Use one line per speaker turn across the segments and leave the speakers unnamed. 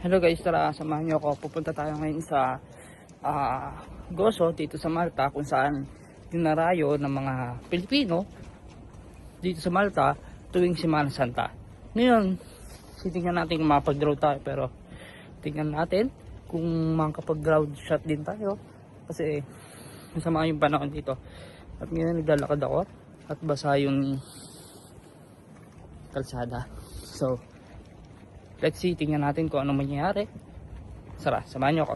Hello guys, tara samahan nyo ako. Pupunta tayo ngayon sa Gozo dito sa Malta, kung saan dinarayo ng mga Pilipino dito sa Malta tuwing Semana Santa. Ngayon, titingnan natin kung makapag-draw tayo, pero tingnan natin kung makapag-ground shot din tayo kasi masama yung panahon dito. At ngayon naglalakad ako at basa yung kalsada. So let's see, tingnan natin kung ano mangyayari. Tara, samahan nyo ako.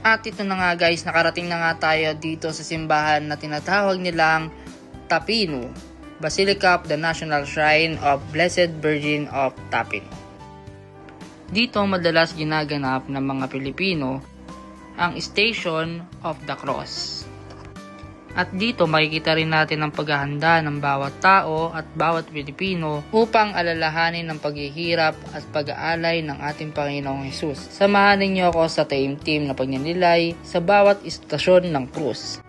At ito na nga guys, nakarating na nga tayo dito sa simbahan na tinatawag nilang Tapino, Basilica of the National Shrine of Blessed Virgin of Tapino. Dito madalas ginaganap ng mga Pilipino ang Station of the Cross. At dito makikita rin natin ang paghahanda ng bawat tao at bawat Pilipino upang alalahanin ang paghihirap at pag-aalay ng ating Panginoong Hesus. Samahan ninyo ako sa taimtim na pagninilay sa bawat istasyon ng krus.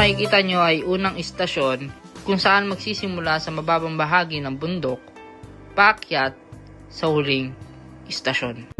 Nakikita nyo ay unang istasyon kung saan magsisimula sa mababang bahagi ng bundok, paakyat sa huling istasyon.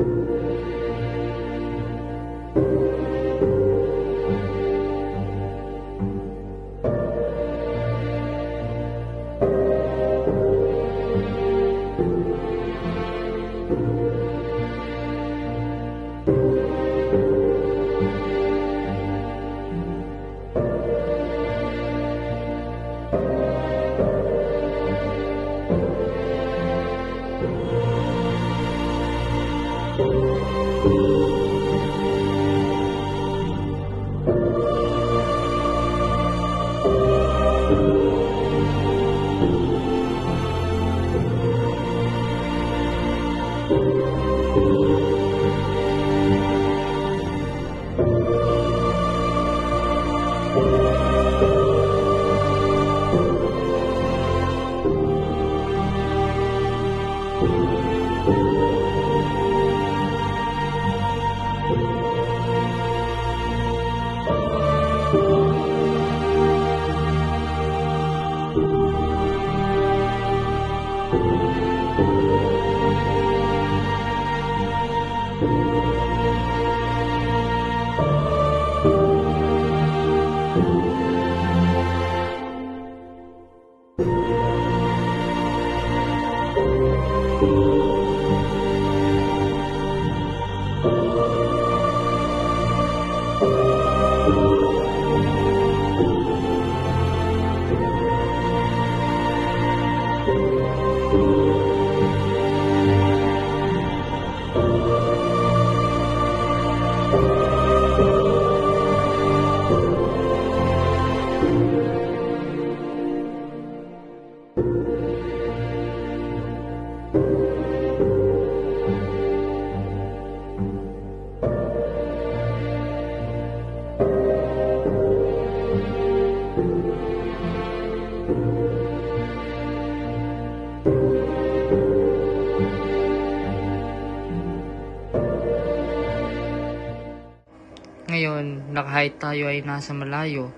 ngayon na kahit tayo ay nasa malayo,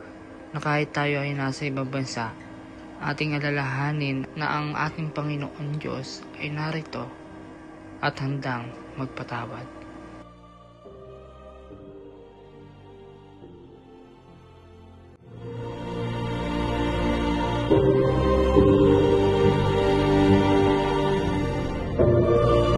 na kahit tayo ay nasa ibang bansa, ating alalahanin na ang ating Panginoon Diyos ay narito at handang magpatawad.